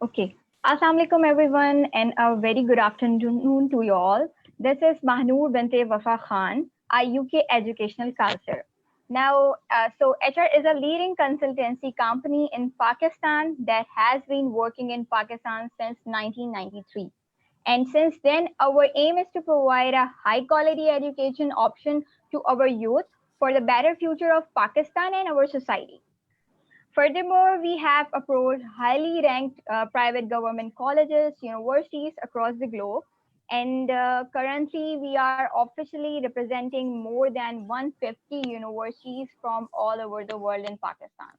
Okay. Assalamu alaikum everyone and a very good afternoon to you all. This is Mahnoor Binte Wafa Khan, a UK educational counselor. So HR is a leading consultancy company in Pakistan that has been working in Pakistan since 1993. And since then, our aim is to provide a high quality education option to our youth for the better future of Pakistan and our society. Furthermore, we have approached highly ranked private government colleges, universities across the globe, and currently we are officially representing more than 150 universities from all over the world in Pakistan.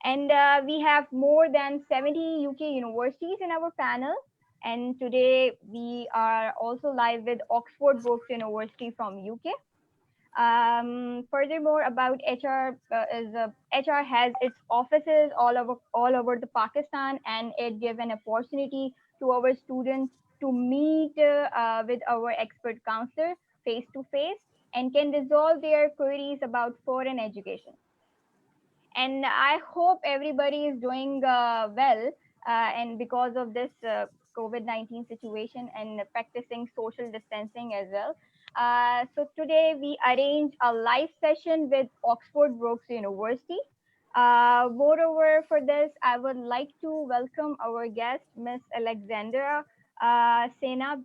And we have more than 70 UK universities in our panel. And today we are also live with Oxford Brookes University from UK. Furthermore, about HR HR has its offices all over the Pakistan, and it gives an opportunity to our students to meet with our expert counselor face to face and can resolve their queries about foreign education. And I hope everybody is doing well, and because of this COVID-19 situation and practicing social distancing as well. So today we arrange a live session with Oxford Brookes University. Moreover, for this, I would like to welcome our guest, Miss Alexandra Sana,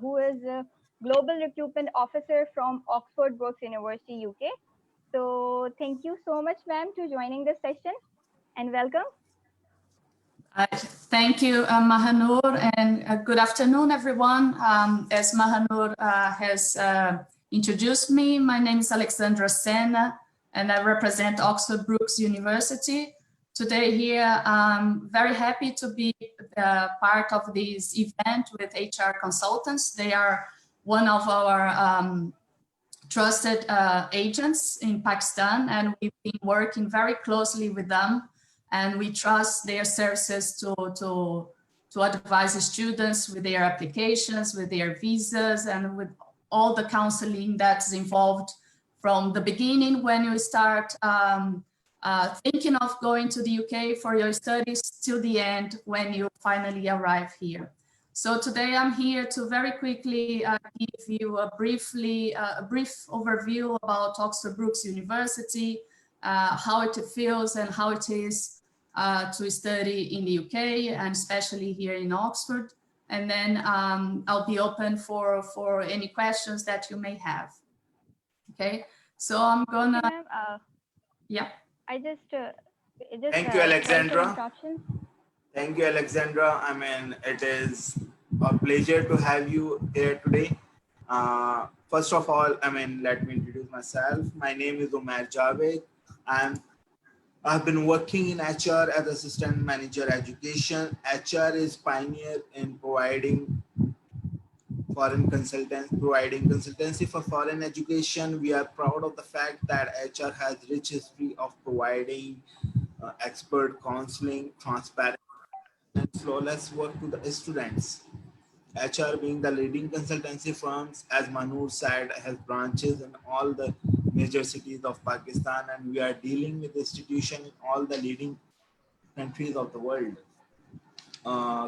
who is a Global Recruitment Officer from Oxford Brookes University, UK. So thank you so much, ma'am, to joining this session and welcome. Thank you, Mahanur, and good afternoon, everyone. As Mahanur has introduced me, my name is Alexandra Sana, and I represent Oxford Brookes University. Today here, I'm very happy to be part of this event with HR consultants. They are one of our trusted agents in Pakistan, and we've been working very closely with them, and we trust their services to advise the students with their applications, with their visas, and with all the counseling that's involved from the beginning when you start thinking of going to the UK for your studies till the end when you finally arrive here. So today I'm here to very quickly give you a brief overview about Oxford Brookes University, how it feels and how it is to study in the UK and especially here in Oxford. And then I'll be open for any questions that you may have. Okay, so I'm gonna. Yeah. Thank you, Alexandra. Thank you, Alexandra. I mean, it is a pleasure to have you here today. First of all, I mean, let me introduce myself. My name is Umair Javed. I've been working in HR as Assistant Manager Education. HR is pioneer in providing consultancy for foreign education. We are proud of the fact that HR has rich history of providing expert counseling, transparent and flawless work to the students. HR being the leading consultancy firms, as Manur said, has branches in all the major cities of Pakistan, and we are dealing with institutions in all the leading countries of the world.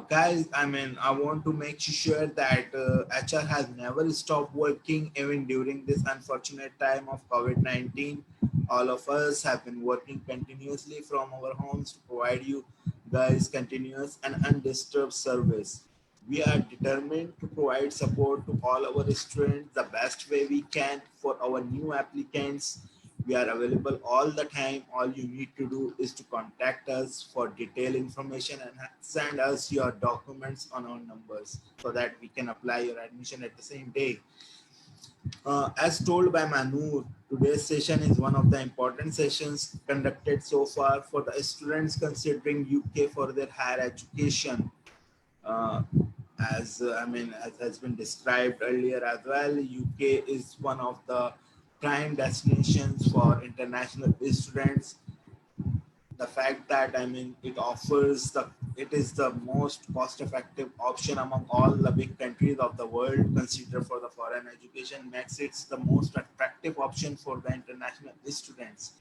Guys, I mean, I want to make sure that HR has never stopped working even during this unfortunate time of COVID-19. All of us have been working continuously from our homes to provide you guys continuous and undisturbed service. We are determined to provide support to all our students the best way we can. For our new applicants, we are available all the time. All you need to do is to contact us for detailed information and send us your documents on our numbers so that we can apply your admission at the same day. As told by Manu, today's session is one of the important sessions conducted so far for the students considering UK for their higher education. As has been described earlier as well, UK is one of the prime destinations for international students. The fact that it is the most cost-effective option among all the big countries of the world considered for the foreign education makes it the most attractive option for the international students.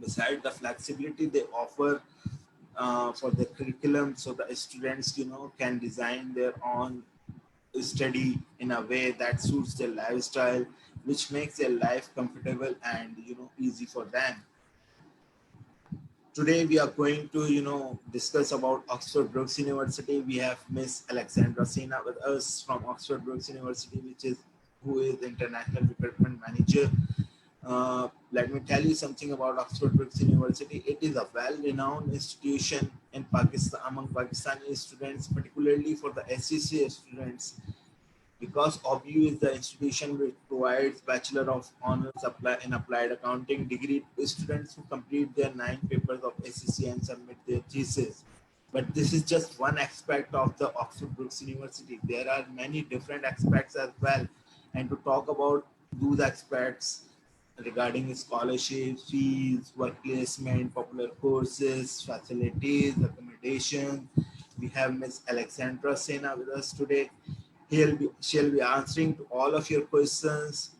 Besides the flexibility they offer, for the curriculum, so the students, can design their own study in a way that suits their lifestyle, which makes their life comfortable and easy for them. Today we are going to discuss about Oxford Brookes University. We have Miss Alexandra Sana with us from Oxford Brookes University, who is international recruitment manager. Let me tell you something about Oxford Brookes University. It is a well-renowned institution in Pakistan among Pakistani students, particularly for the ACCA students. Because OBU is the institution which provides Bachelor of Honors in Applied Accounting degree to students who complete their 9 papers of ACCA and submit their thesis. But this is just one aspect of the Oxford Brookes University. There are many different aspects as well. And to talk about those aspects regarding scholarships, fees, work placement, popular courses, facilities, accommodation, we have Miss Alexandra Sana with us today. She'll be answering to all of your questions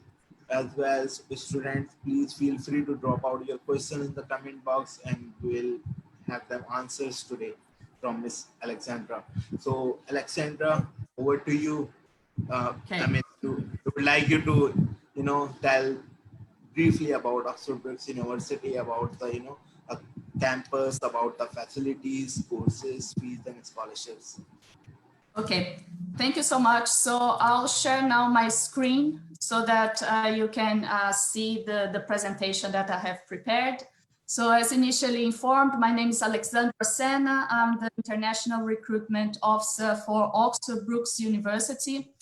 as well. So students, please feel free to drop out your question in the comment box and we'll have them answers today from Miss Alexandra. So Alexandra, over to you. Okay. I mean, would like you to, tell briefly about Oxford Brookes University, about the, campus, about the facilities, courses, fees, and scholarships. Okay, thank you so much. So I'll share now my screen so that you can see the presentation that I have prepared. So as initially informed, my name is Alexandra Sana. I'm the International Recruitment Officer for Oxford Brookes University.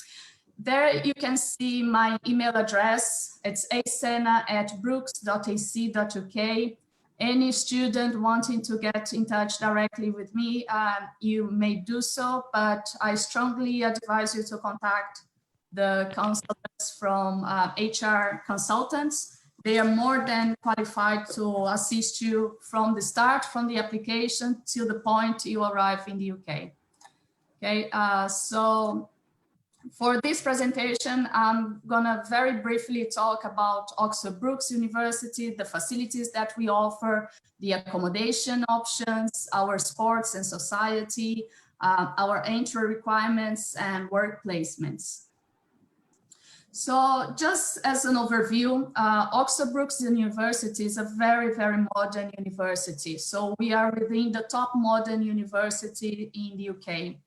There you can see my email address. It's asana@brookes.ac.uk. Any student wanting to get in touch directly with me, you may do so, but I strongly advise you to contact the consultants from HR consultants. They are more than qualified to assist you from the start, from the application till the point you arrive in the UK. Okay, so for this presentation, I'm gonna very briefly talk about Oxford Brookes University, the facilities that we offer, the accommodation options, our sports and society, our entry requirements and work placements. So just as an overview, Oxford Brookes University is a very, very modern university. So we are within the top modern university in the UK.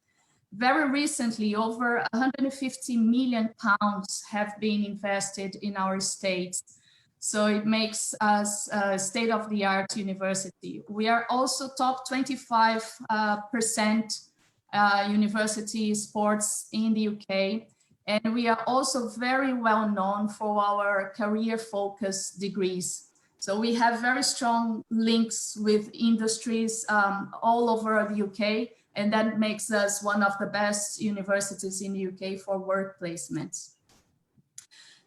Very recently, over 150 million pounds have been invested in our states. So it makes us a state-of-the-art university. We are also top 25% university sports in the UK. And we are also very well known for our career-focused degrees. So we have very strong links with industries all over the UK. And that makes us one of the best universities in the UK for work placements.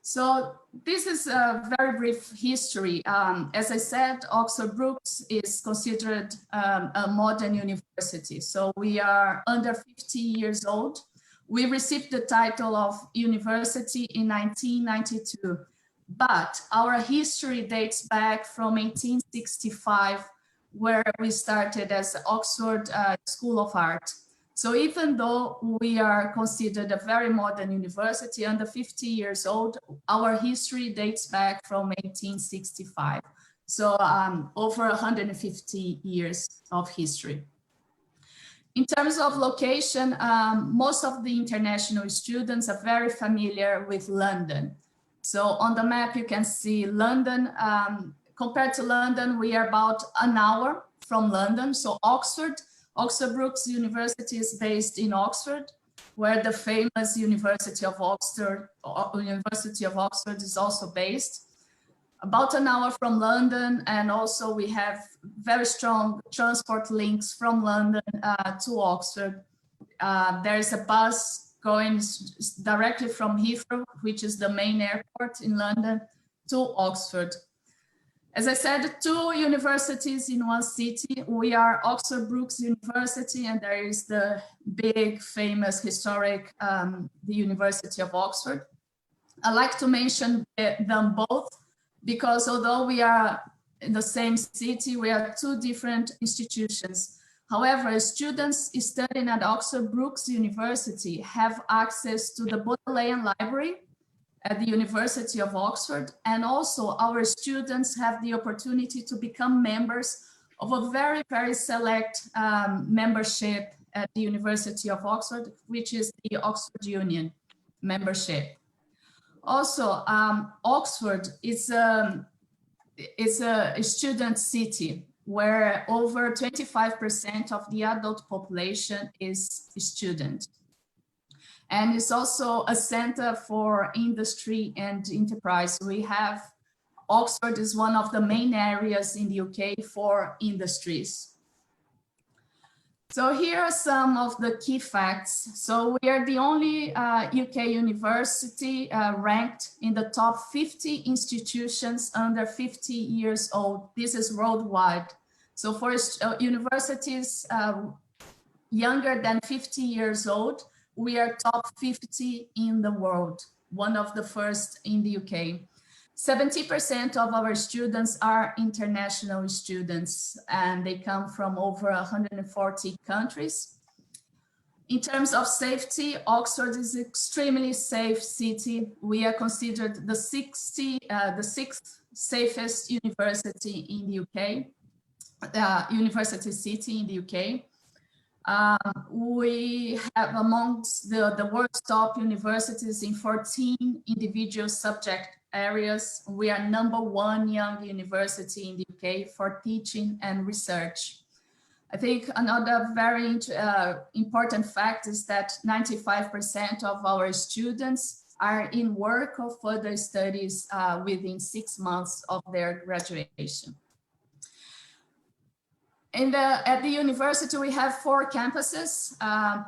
So this is a very brief history. As I said, Oxford Brookes is considered a modern university. So we are under 50 years old. We received the title of university in 1992, but our history dates back from 1865, where we started as Oxford School of Art. So even though we are considered a very modern university, under 50 years old, our history dates back from 1865. So over 150 years of history. In terms of location, most of the international students are very familiar with London. So on the map, you can see London. Compared to London, we are about an hour from London. So Oxford Brookes University is based in Oxford, where the famous University of Oxford is also based. About an hour from London, and also we have very strong transport links from London to Oxford. There is a bus going directly from Heathrow, which is the main airport in London, to Oxford. As I said, 2 universities in one city. We are Oxford Brookes University, and there is the big, famous, historic the University of Oxford. I like to mention them both because although we are in the same city, we are 2 different institutions. However, students studying at Oxford Brookes University have access to the Bodleian Library at the University of Oxford, and also our students have the opportunity to become members of a very, very select membership at the University of Oxford, which is the Oxford Union membership. Also, Oxford is a student city where over 25% of the adult population is student. And it's also a center for industry and enterprise. Oxford is one of the main areas in the UK for industries. So here are some of the key facts. So we are the only UK university ranked in the top 50 institutions under 50 years old. This is worldwide. So for universities younger than 50 years old, we are top 50 in the world, one of the first in the UK. 70% of our students are international students, and they come from over 140 countries. In terms of safety, Oxford is an extremely safe city. We are considered the sixth safest university in the UK, university city in the UK. We have amongst the world's top universities in 14 individual subject areas. We are #1 young university in the UK for teaching and research. I think another very important fact is that 95% of our students are in work or further studies within 6 months of their graduation. At the university, we have 4 campuses,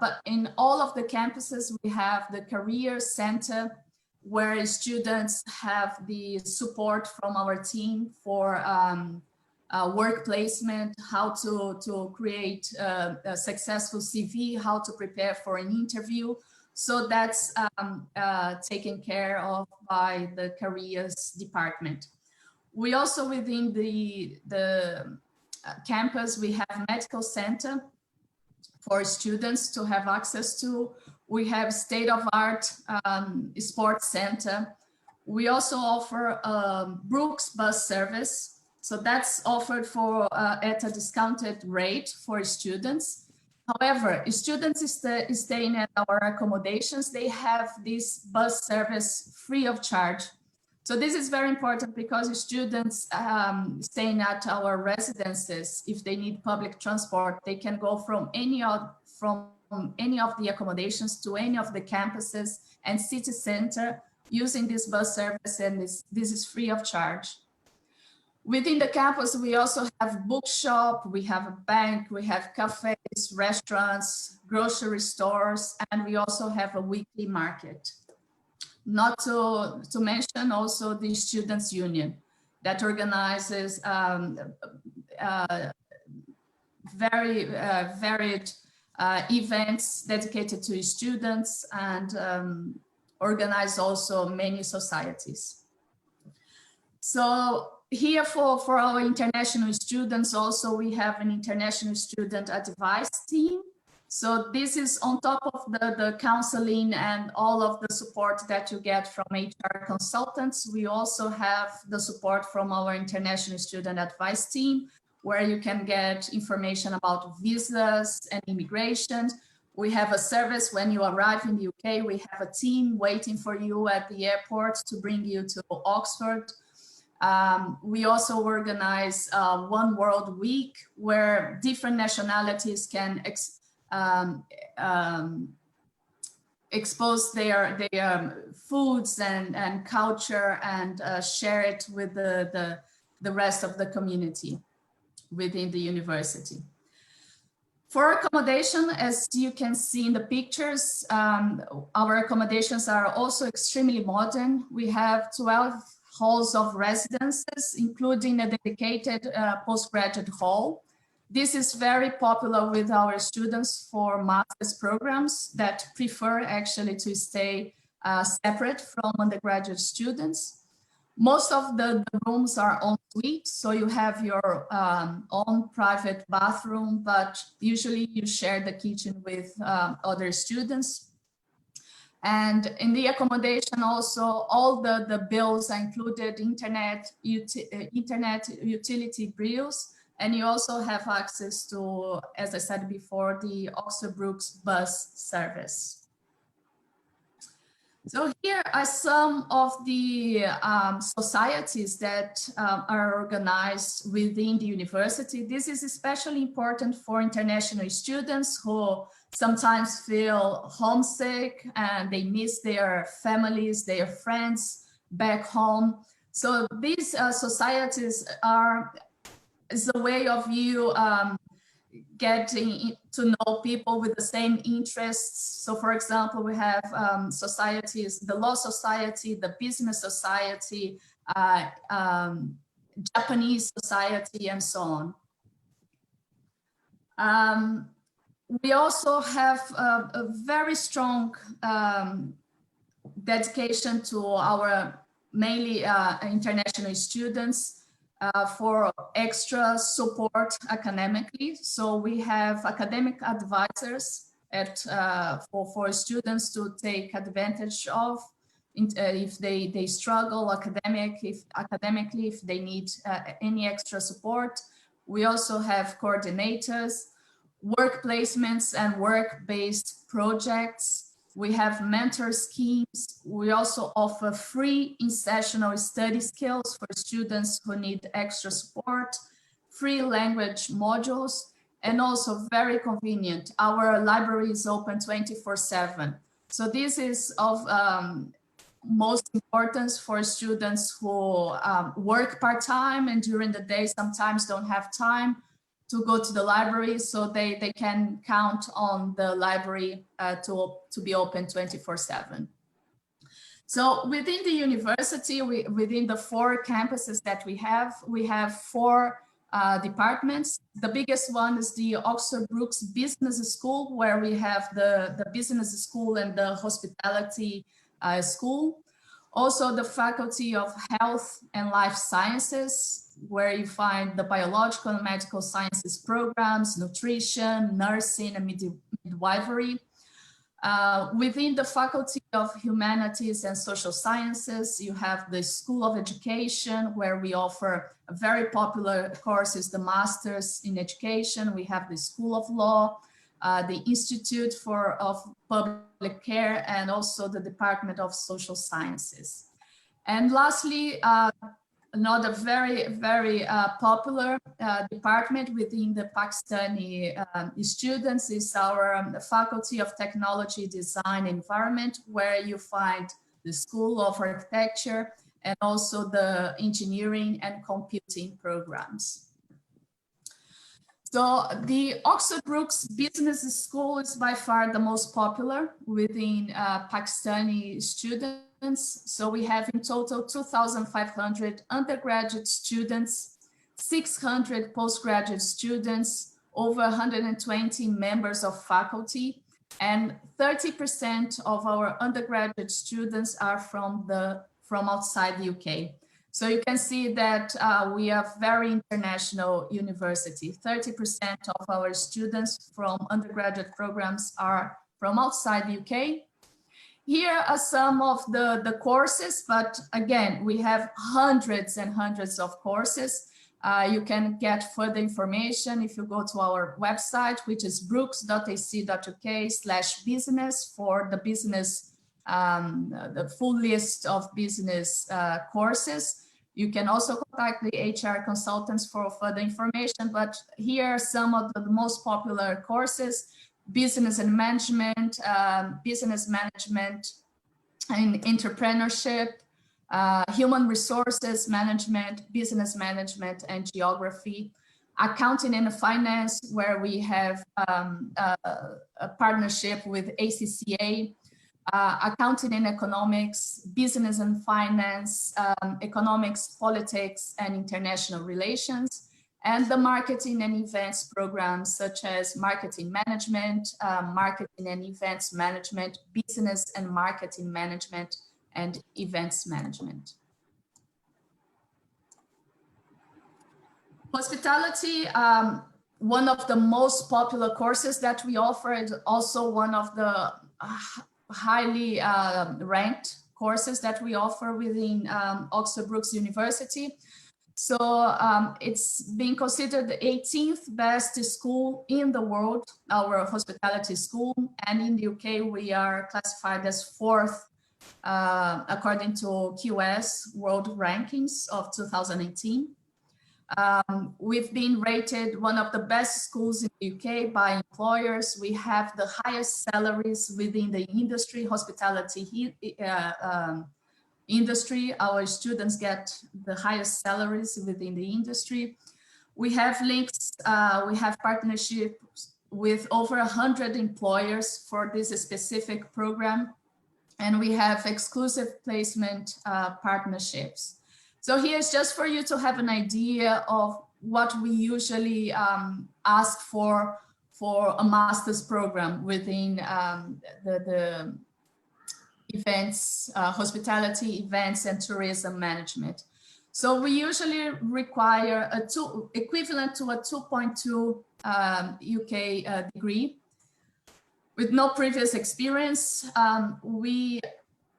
but in all of the campuses, we have the Career Center, where students have the support from our team for work placement, how to create a successful CV, how to prepare for an interview. So that's taken care of by the careers department. We also, within the campus, we have medical center for students to have access to. We have state-of-art sports center. We also offer Brookes bus service. So that's offered for at a discounted rate for students. However, students staying at our accommodations, they have this bus service free of charge. So this is very important because students staying at our residences, if they need public transport, they can go from any of the accommodations to any of the campuses and city center using this bus service, and this is free of charge. Within the campus, we also have bookshop, we have a bank, we have cafes, restaurants, grocery stores, and we also have a weekly market. Not to mention also the Students' Union that organizes very varied events dedicated to students and organize also many societies. So here for our international students also, we have an international student advice team. So this is on top of the counseling and all of the support that you get from HR consultants. We also have the support from our international student advice team, where you can get information about visas and immigration. We have a service when you arrive in the UK. We have a team waiting for you at the airport to bring you to Oxford. We also organize One World Week, where different nationalities can expose their foods and culture and share it with the rest of the community within the university. For accommodation, as you can see in the pictures, our accommodations are also extremely modern. We have 12 halls of residences, including a dedicated postgraduate hall. This is very popular with our students for master's programs that prefer actually to stay separate from undergraduate students. Most of the rooms are en suite, so you have your own private bathroom, but usually you share the kitchen with other students. And in the accommodation also, all the bills are included, internet utility bills, and you also have access to, as I said before, the Oxford Brookes bus service. So here are some of the societies that are organized within the university. This is especially important for international students who sometimes feel homesick and they miss their families, their friends back home. So these societies is a way of you getting to know people with the same interests. So for example, we have societies, the Law Society, the Business Society, Japanese Society, and so on. We also have a very strong dedication to our mainly international students for extra support academically. So we have academic advisors for students to take advantage of if they struggle academically, if they need any extra support. We also have coordinators, work placements and work-based projects. We have mentor schemes. We also offer free in-sessional study skills for students who need extra support, free language modules, and also very convenient. Our library is open 24/7. So this is of most importance for students who work part-time and during the day sometimes don't have time to go to the library, so they can count on the library to be open 24/7. So within the university, within the 4 campuses that we have 4 departments. The biggest one is the Oxford Brookes Business School, where we have the business school and the hospitality school. Also the Faculty of Health and Life Sciences, where you find the biological and medical sciences programs, nutrition, nursing, and midwifery. Within the Faculty of Humanities and Social Sciences, you have the School of Education, where we offer a very popular courses, the Masters in Education. We have the School of Law, the Institute of Public Care, and also the Department of Social Sciences. And lastly, another very popular department within the Pakistani students is our Faculty of Technology, Design, Environment, where you find the School of Architecture and also the Engineering and Computing programs. So the Oxford Brookes Business School is by far the most popular within Pakistani students. So we have in total 2,500 undergraduate students, 600 postgraduate students, over 120 members of faculty, and 30% of our undergraduate students are from outside the UK. So you can see that we are very international university. 30% of our students from undergraduate programs are from outside the UK. Here are some of the courses, but again, we have hundreds and hundreds of courses. You can get further information if you go to our website, which is brookes.ac.uk/business for the business, the full list of business courses. You can also contact the HR consultants for further information, but here are some of the most popular courses: business and management, business management and entrepreneurship, human resources management, business management and geography, accounting and finance, where we have a partnership with ACCA, accounting and economics, business and finance, economics, politics, and international relations, and the marketing and events programs such as marketing management, marketing and events management, business and marketing management, and events management. Hospitality, one of the most popular courses that we offer, is also one of the highly ranked courses that we offer within Oxford Brookes University. So it's being considered the 18th best school in the world, our hospitality school. And in the UK, we are classified as 4th according to QS World Rankings of 2018. We've been rated one of the best schools in the UK by employers. We have the highest salaries within the industry, hospitality industry. Our students get the highest salaries within the industry. We have links, we have partnerships with over 100 employers for this specific program. And we have exclusive placement partnerships. So here's just for you to have an idea of what we usually ask for a master's program within the events, hospitality, events, and tourism management. So we usually require equivalent to a 2.2 UK degree. With no previous experience, we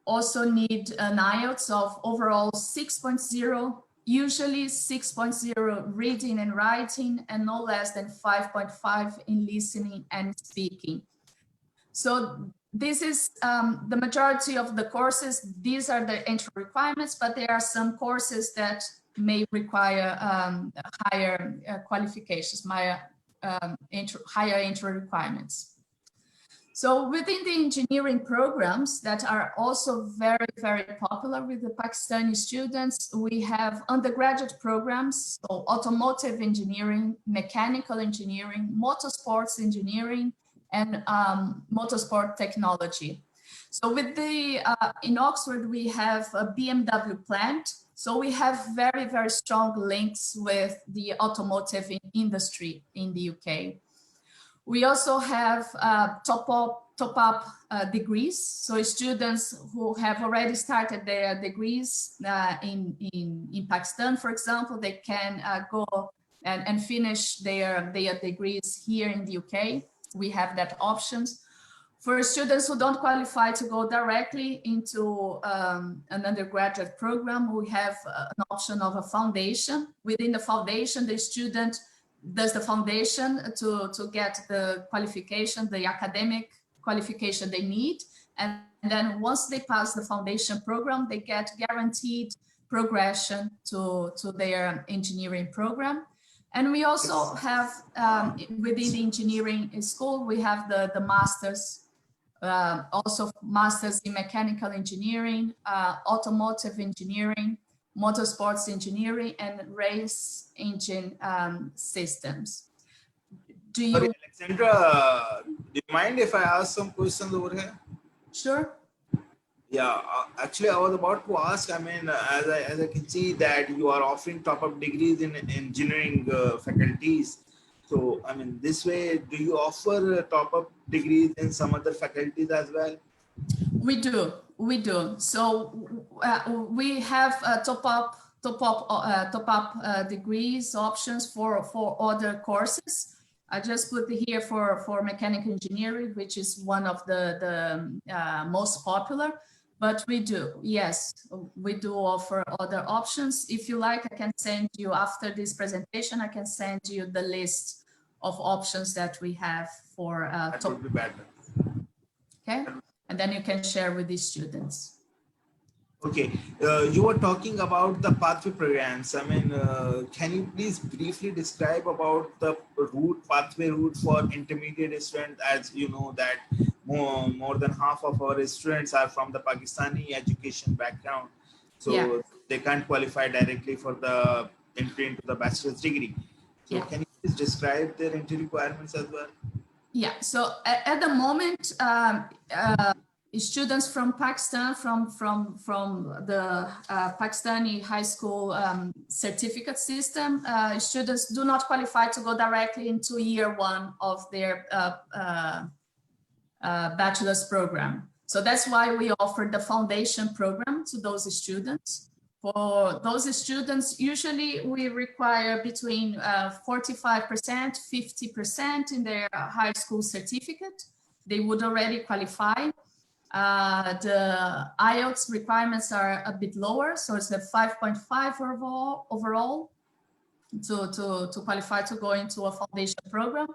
also need an IELTS of overall 6.0, usually 6.0 reading and writing, and no less than 5.5 in listening and speaking. So this is the majority of the courses. These are the entry requirements, but there are some courses that may require higher qualifications, higher entry requirements. So within the engineering programs that are also very, very popular with the Pakistani students, we have undergraduate programs, so automotive engineering, mechanical engineering, motorsports engineering, and motorsport technology. So with the, in Oxford, we have a BMW plant. So we have very, very strong links with the automotive industry in the UK. We also have top-up degrees. So students who have already started their degrees in Pakistan, for example, they can go and finish their degrees here in the UK. We have that options. For students who don't qualify to go directly into an undergraduate program, we have an option of a foundation. Within the foundation, the student does the foundation to get the qualification, the academic qualification they need. And then once they pass the foundation program, they get guaranteed progression to their engineering program. And we also have, within the engineering school, we have the masters, also masters in mechanical engineering, automotive engineering, motorsports engineering, and race engine systems. Do you? Sorry, Alexandra, do you mind if I ask some questions over here? Sure. Yeah, actually, I was about to ask. I mean, as I can see that you are offering top-up degrees in engineering faculties. So, I mean, this way, do you offer top-up degrees in some other faculties as well? We do. We do. So we have top-up degrees options for other courses. I just put here for mechanical engineering, which is one of the most popular. But we do, yes, we do offer other options. If you like, I can send you, after this presentation, I can send you the list of options that we have for that would be better. Okay, and then you can share with the students. Okay, you were talking about the pathway programs. I mean, can you please briefly describe about the pathway route for intermediate students? As you know that more than half of our students are from the Pakistani education background, so yeah, they can't qualify directly for the entry into the bachelor's degree. So yeah, can you please describe their entry requirements as well? Yeah, so at the moment, students from Pakistan, from the Pakistani high school certificate system, students do not qualify to go directly into year one of their bachelor's program. So that's why we offer the foundation program to those students For those students, usually we require between 45%, 50% in their high school certificate. They would already qualify. The IELTS requirements are a bit lower, so it's a 5.5 overall to qualify to go into a foundation program.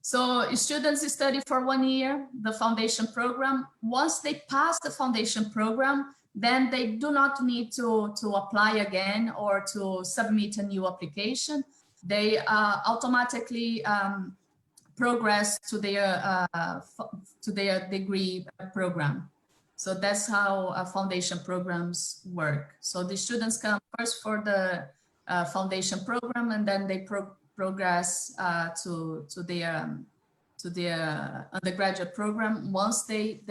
So students study for 1 year, the foundation program. Once they pass the foundation program, then they do not need to apply again or to submit a new application. They automatically progress to their degree program. So that's how foundation programs work. So the students come first for the foundation program, and then they progress to their undergraduate program once they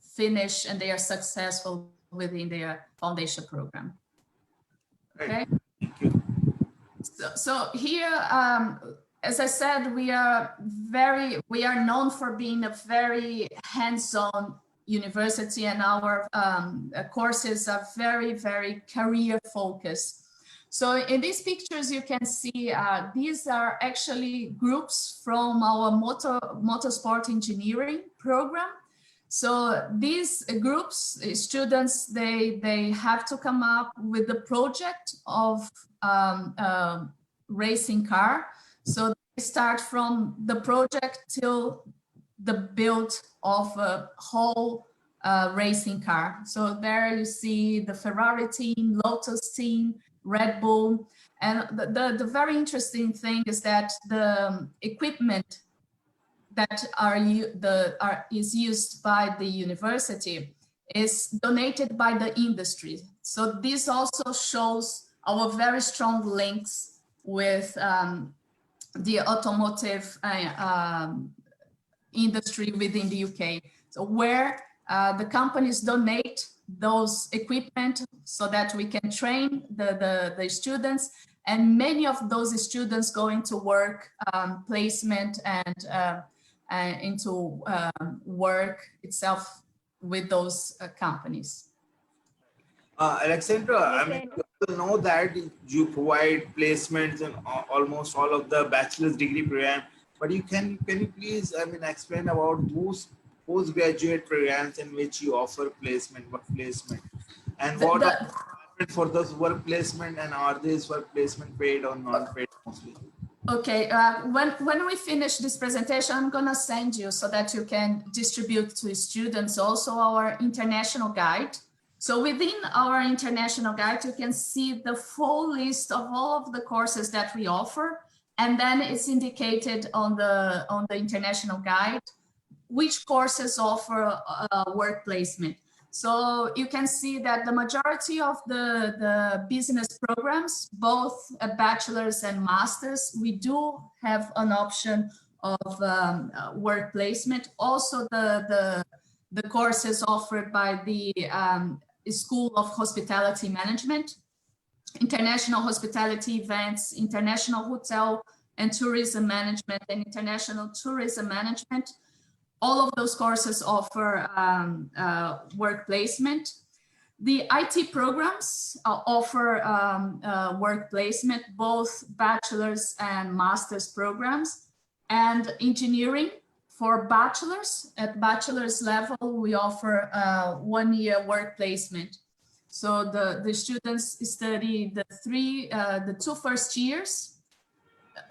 finish and they are successful within their foundation program. Okay. Thank you. So here, as I said, we are known for being a very hands-on university, and our courses are very, very career focused. So in these pictures, you can see these are actually groups from our motorsport engineering program. So these groups, students, they have to come up with the project of racing car. So they start from the project till the build of a whole racing car. So there you see the Ferrari team, Lotus team, Red Bull. And the very interesting thing is that the equipment that is used by the university is donated by the industry. So this also shows our very strong links with the automotive industry within the UK. So where the companies donate those equipment so that we can train the students, and many of those students go into work placement and into work itself with those companies. Alexandra, I mean, people know that you provide placements in almost all of the bachelor's degree program, but can you please, I mean, explain about those postgraduate programs in which you offer work placement, and what are for those work placement, and are these work placement paid or non-paid mostly? Okay, when we finish this presentation, I'm gonna send you so that you can distribute to students also our international guide. So within our international guide, you can see the full list of all of the courses that we offer, and then it's indicated on the international guide which courses offer work placement. So you can see that the majority of the business programs, both a bachelor's and master's, we do have an option of work placement. Also the courses offered by the School of Hospitality Management, International Hospitality Events, International Hotel and Tourism Management, and International Tourism Management. All of those courses offer work placement. The IT programs offer work placement, both bachelor's and master's programs. And engineering for bachelor's, at bachelor's level, we offer 1 year work placement. So the students study the 2 first years.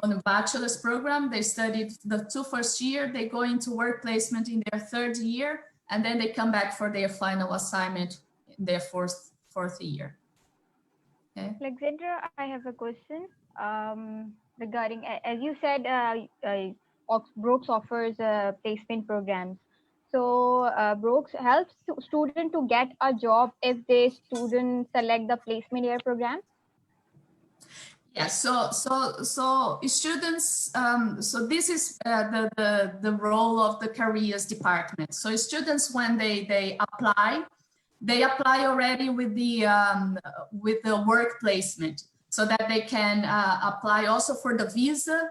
On a bachelor's program, they studied the 2 first year, they go into work placement in their 3rd year, and then they come back for their final assignment in their fourth year. Okay. Alexandra, I have a question regarding, as you said, Brookes offers placement programs. So Brookes helps students to get a job if they students select the placement year program. Yeah, so students, so this is the role of the careers department. So students, when they apply already with the work placement, so that they can apply also for the visa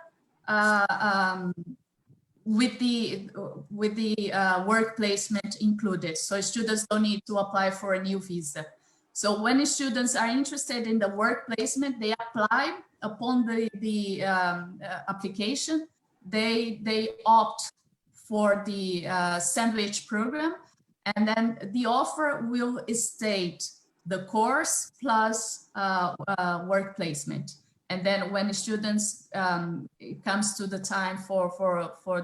with the work placement included. So students don't need to apply for a new visa. So when students are interested in the work placement, they apply. Upon the application, they opt for the sandwich program, and then the offer will state the course plus work placement. And then when students, it comes to the time for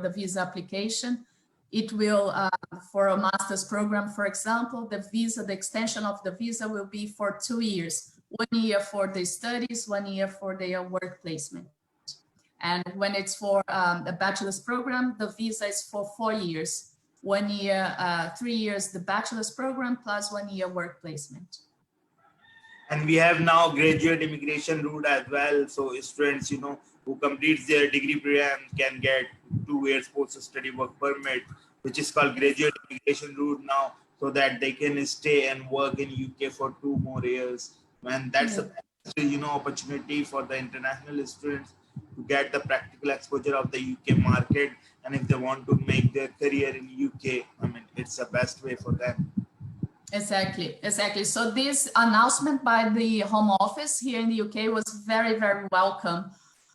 the visa application, it will, for a master's program, for example, the extension of the visa will be for 2 years. 1 year for the studies, 1 year for their work placement. And when it's for a bachelor's program, the visa is for 4 years. 1 year, 3 years, the bachelor's program plus 1 year work placement. And we have now graduate immigration route as well. So students, who completes their degree program can get 2 years post-study work permit, which is called graduate immigration route now, so that they can stay and work in UK for 2 more years. And that's a opportunity for the international students to get the practical exposure of the UK market. And if they want to make their career in UK, I mean, it's the best way for them. Exactly. So this announcement by the Home Office here in the UK was very, very welcome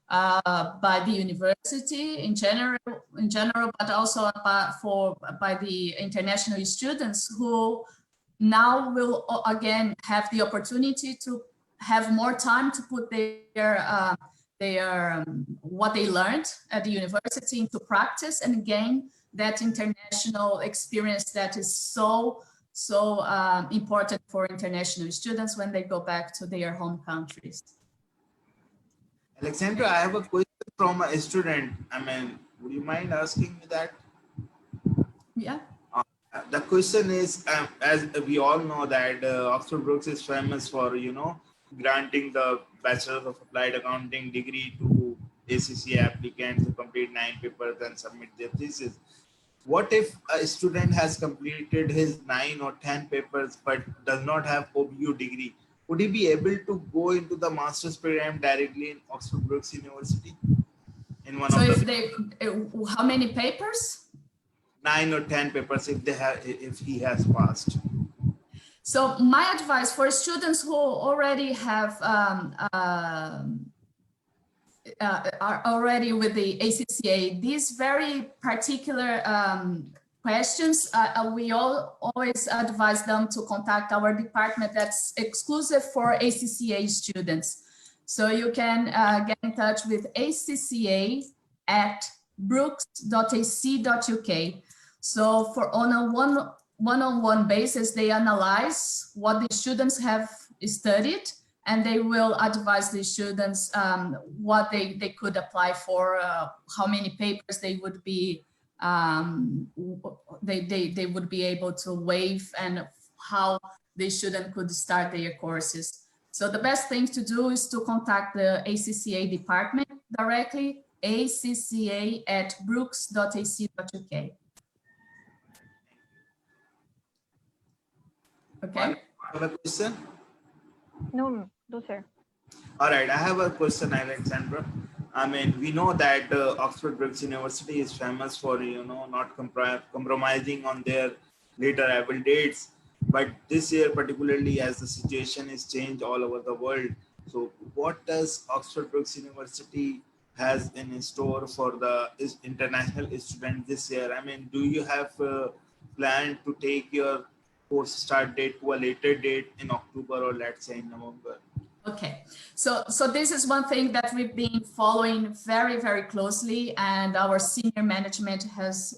by the university in general, but also by the international students who now will again have the opportunity to have more time to put their what they learned at the university into practice and gain that international experience that is so important for international students when they go back to their home countries. Alexandra, I have a question from a student. I mean, would you mind asking me that? Yeah. The question is, as we all know that Oxford Brookes is famous for, granting the Bachelor of Applied Accounting degree to ACCA applicants who complete 9 papers and submit their thesis. What if a student has completed his 9 or 10 papers but does not have OBU degree? Would he be able to go into the master's program directly in Oxford Brookes University? In one so of if the they, how many papers? 9 or 10 papers if he has passed. So my advice for students who already have are already with the ACCA, these very particular questions, we always advise them to contact our department that's exclusive for ACCA students. So you can get in touch with acca@brookes.ac.uk. So for on a one-on-one basis, they analyze what the students have studied, and they will advise the students what they could apply for, how many papers they would be they would be able to waive, and how the student could start their courses. So the best thing to do is to contact the ACCA department directly, acca@brookes.ac.uk. Okay. Have a question? No, sir. All right, I have a question, Alexandra. I mean, we know that Oxford Brookes University is famous for, not compromising on their later arrival dates. But this year, particularly as the situation is changed all over the world, so what does Oxford Brookes University has in store for the international students this year? I mean, do you have planned to take your course start date to a later date in October, or let's say in November? Okay, so this is one thing that we've been following very, very closely, and our senior management has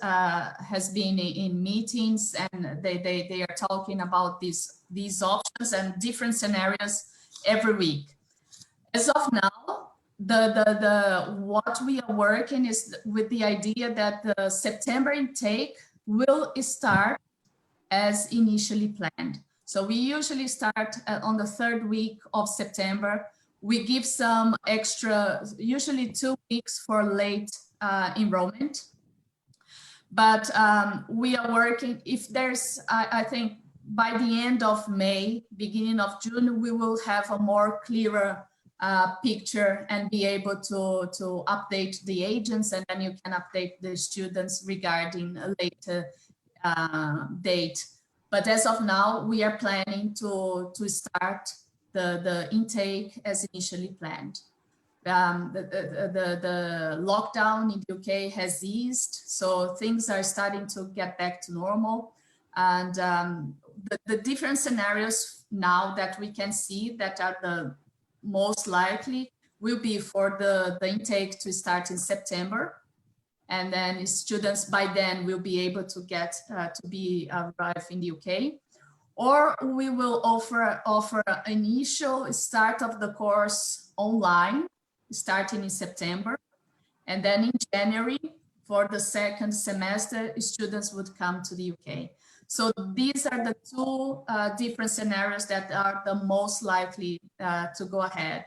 been in meetings, and they are talking about these options and different scenarios every week. As of now, what we are working is with the idea that the September intake will start as initially planned. So we usually start on the 3rd week of September. We give some extra, usually 2 weeks for late enrollment. But we are working, if there's, I think by the end of May, beginning of June, we will have a more clearer picture and be able to update the agents, and then you can update the students regarding a later date. But as of now, we are planning to start the intake as initially planned. The lockdown in the UK has eased, so things are starting to get back to normal. And the different scenarios now that we can see that are the most likely will be for the intake to start in September. And then students by then will be able to get to arrive in the UK. Or we will offer initial start of the course online, starting in September. And then in January, for the second semester, students would come to the UK. So these are the two different scenarios that are the most likely to go ahead.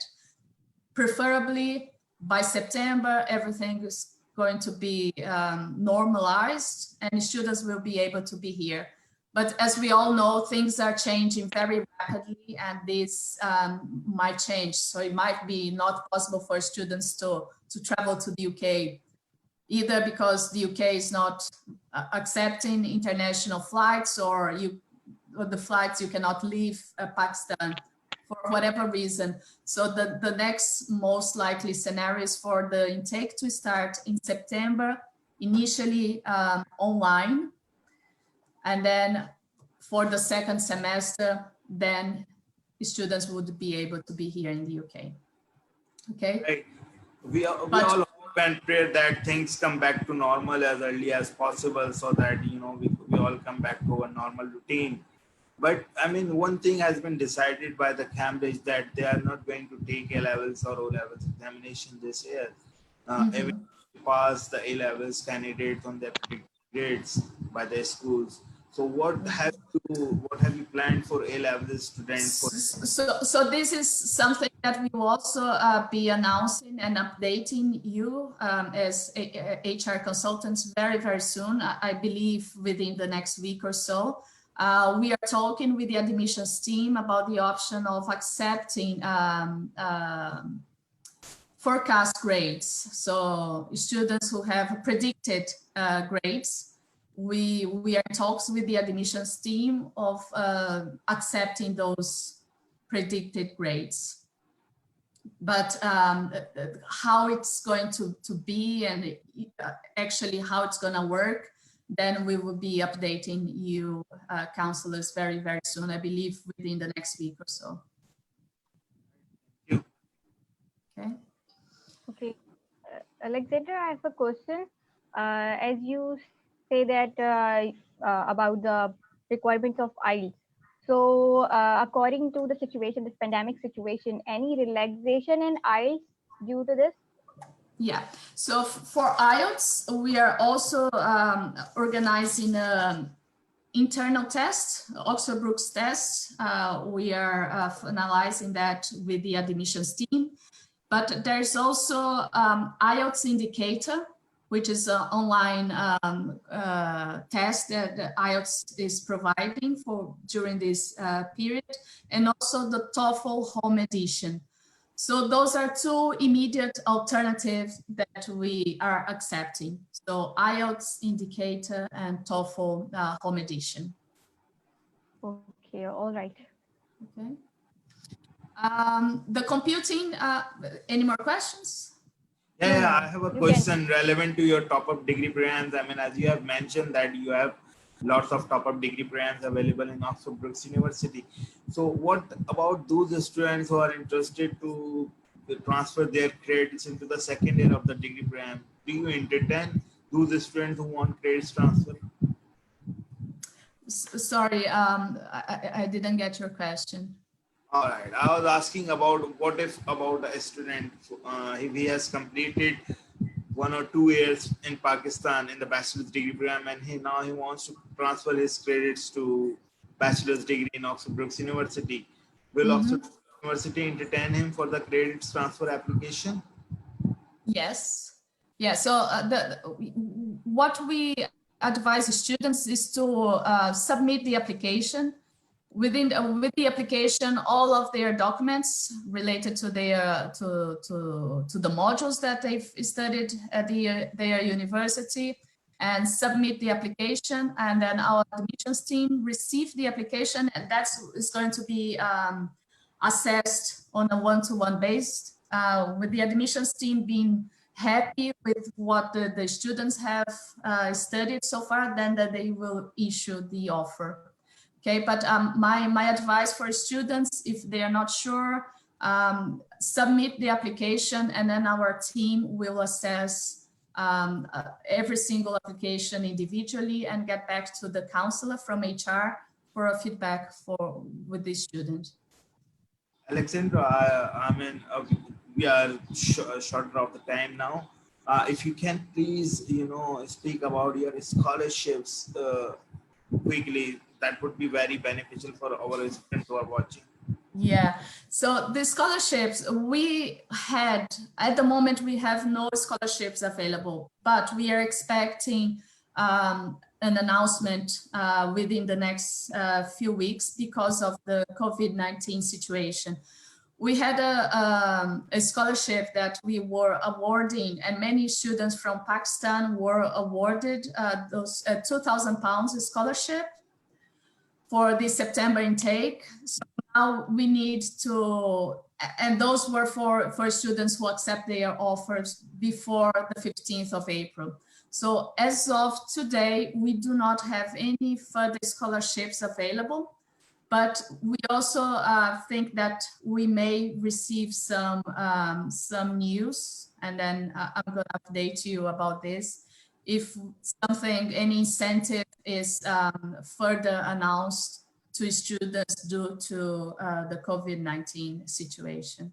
Preferably by September, everything is going to be normalized and students will be able to be here. But as we all know, things are changing very rapidly and this might change. So it might be not possible for students to travel to the UK, either because the UK is not accepting international flights or the flights you cannot leave Pakistan for whatever reason. So the next most likely scenario is for the intake to start in September, initially online. And then for the second semester, then students would be able to be here in the UK. Okay. Right. We all hope and pray that things come back to normal as early as possible so that, you know, we all come back to a normal routine. But I mean, one thing has been decided by the Cambridge that they are not going to take A-levels or O-levels examination this year. Even pass the A-levels candidates on their grades by their schools. So what have you planned for A-level students? So this is something that we will also be announcing and updating you as HR consultants very, very soon. I believe within the next week or so. We are talking with the admissions team about the option of accepting forecast grades. So students who have predicted grades, we are in talks with the admissions team of accepting those predicted grades. But how it's going to be and actually how it's going to work, then we will be updating you counselors very, very soon, I believe within the next week or so. Okay. Okay. Alexandra, I have a question. As you say that about the requirements of IELTS. So according to the situation, this pandemic situation, any relaxation in IELTS due to this? Yeah, so for IELTS, we are also organizing an internal test, Oxford Brookes test. We are finalizing that with the admissions team. But there's also IELTS indicator, which is an online test that the IELTS is providing for during this period, and also the TOEFL home edition. So those are two immediate alternatives that we are accepting. So IELTS indicator and TOEFL home edition. Okay, all right. Okay. The computing, any more questions? Yeah, I have a question relevant to your top-up degree programs. I mean, as you have mentioned that you have lots of top-up degree programs available in Oxford Brookes University. So what about those students who are interested to transfer their credits into the second year of the degree program? Do you entertain those students who want credits transfer? Sorry, I didn't get your question. All right, I was asking about what if about a student if he has completed 1 or 2 years in Pakistan in the bachelor's degree program and he wants to transfer his credits to bachelor's degree in Oxford Brookes University. Will Oxford University entertain him for the credits transfer application? Yes. Yeah. So what we advise students is to submit the application. With the application, all of their documents related to their to the modules that they've studied at their university, and submit the application, and then our admissions team receive the application, and that is going to be assessed on a one-to-one basis, with the admissions team being happy with what the students have studied so far, then that they will issue the offer. Okay, but my advice for students, if they are not sure, submit the application, and then our team will assess every single application individually and get back to the counselor from HR for a feedback with the student. Alexandra, I mean, we are short of the time now. If you can please, speak about your scholarships quickly, that would be very beneficial for our students who are watching. Yeah, so the scholarships we had, at the moment, we have no scholarships available, but we are expecting an announcement within the next few weeks because of the COVID-19 situation. We had a scholarship that we were awarding, and many students from Pakistan were awarded those £2,000 scholarship for the September intake. So now we need to, and those were for students who accept their offers before the 15th of April. So as of today, we do not have any further scholarships available, but we also think that we may receive some news, and then I'm going to update you about this. If something, any incentive is further announced to students due to the COVID-19 situation.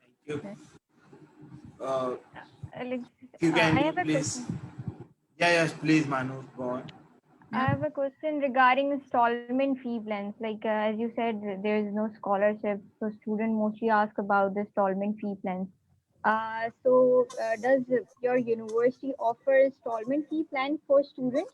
Thank you. Okay. You can I have a please. question. Yes, please, Manu, go on. I have a question regarding installment fee plans. Like as you said, there is no scholarship, so students mostly ask about the installment fee plans. Does your university offer installment fee plan for students?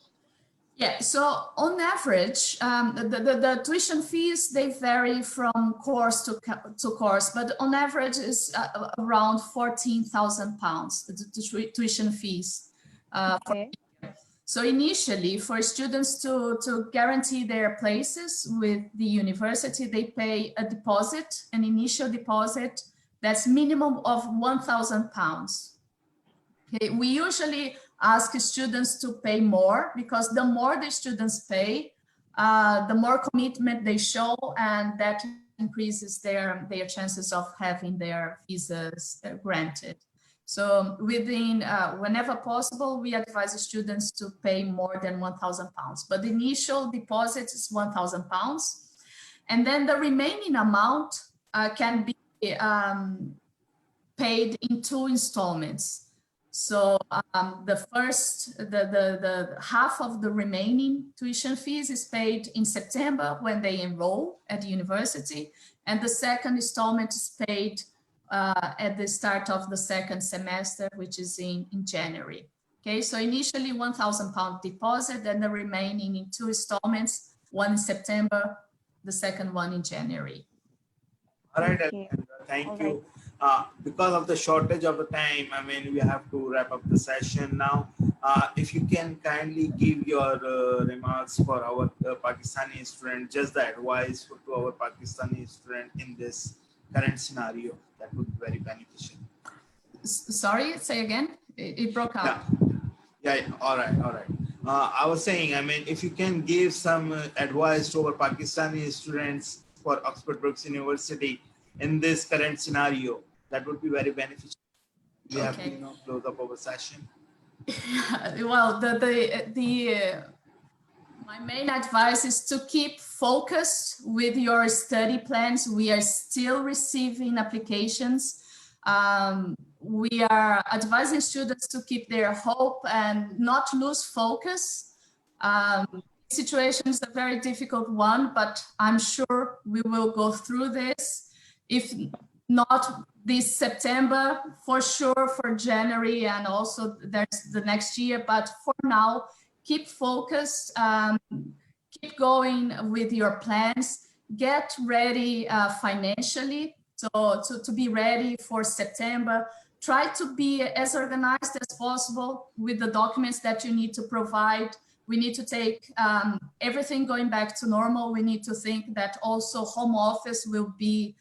Yeah, so on average, the tuition fees, they vary from course to course, but on average is around £14,000, the tuition fees. Okay. So initially, for students to guarantee their places with the university, they pay a deposit, an initial deposit that's minimum of £1,000. Okay, we usually ask students to pay more, because the more the students pay, the more commitment they show, and that increases their chances of having their visas granted. So within, whenever possible, we advise students to pay more than £1,000, but the initial deposit is £1,000. And then the remaining amount can be paid in 2 installments. So the half of the remaining tuition fees is paid in September when they enroll at the university, and the second installment is paid at the start of the second semester, which is in January. Okay, so initially £1,000 deposit, and the remaining in 2 installments, one in September, the second one in January. All right, Okay. thank you. Because of the shortage of the time, I mean, we have to wrap up the session now. If you can kindly give your remarks for our Pakistani student, just the advice to our Pakistani student in this current scenario, that would be very beneficial. Sorry, say again, it broke up. Yeah, all right. I was saying, I mean, if you can give some advice to our Pakistani students for Oxford Brookes University in this current scenario, that would be very beneficial. We have to close up our session. Well, my main advice is to keep focused with your study plans. We are still receiving applications. We are advising students to keep their hope and not lose focus. The situation is a very difficult one, but I'm sure we will go through this. If not this September, for sure for January, and also there's the next year. But for now, keep focused, keep going with your plans, get ready financially. So to be ready for September, try to be as organized as possible with the documents that you need to provide. We need to take everything going back to normal. We need to think that also home office will be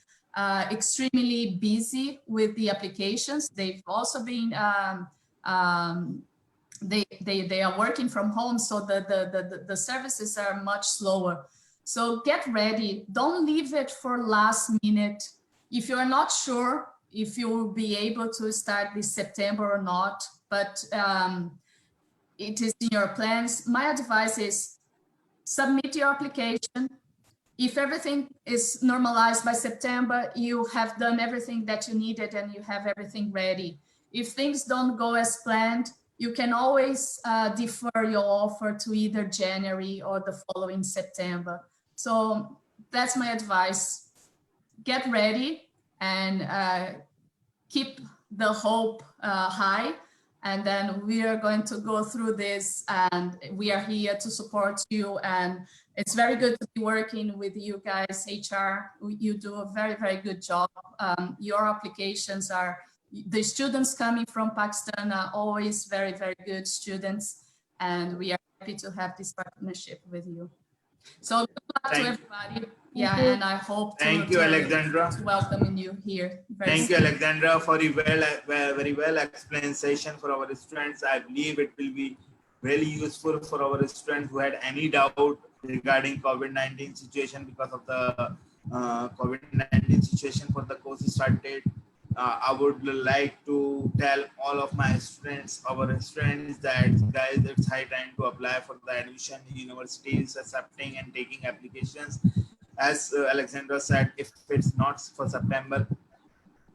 extremely busy with the applications. They've also been, they are working from home, so the services are much slower. So get ready. Don't leave it for last minute. If you're not sure if you will be able to start this September or not, but it is in your plans, my advice is submit your application. If everything is normalized by September, you have done everything that you needed and you have everything ready. If things don't go as planned, you can always defer your offer to either January or the following September. So that's my advice. Get ready and keep the hope high. And then we are going to go through this, and we are here to support you. And it's very good to be working with you guys, HR. You do a very, very good job. Your applications are, the students coming from Pakistan are always very, very good students. And we are happy to have this partnership with you. So good luck to everybody. Yeah, and I hope to, Alexandra, to welcome you here. Thank you, Alexandra, for a very well explained session for our students. I believe it will be really useful for our students who had any doubt regarding COVID-19 situation because of the COVID-19 situation for the course start date. I would like to tell all of my students, our students, that guys, it's high time to apply for the admission. University is accepting and taking applications. As Alexandra said, if it's not for September,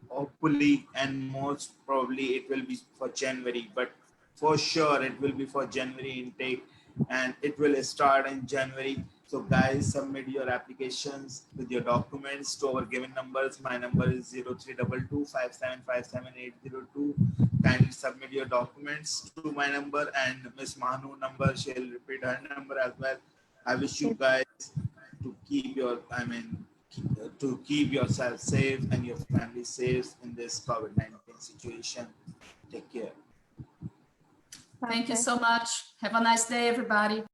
hopefully and most probably it will be for January, but for sure it will be for January intake, and it will start in January. So guys, submit your applications with your documents to our given numbers. My number is 0322575780. Kindly submit your documents to my number, and Miss Manu number, she'll repeat her number as well. I wish you guys to keep your, to keep yourself safe and your family safe in this COVID-19 situation. Take care. Thank you so much. Have a nice day, everybody.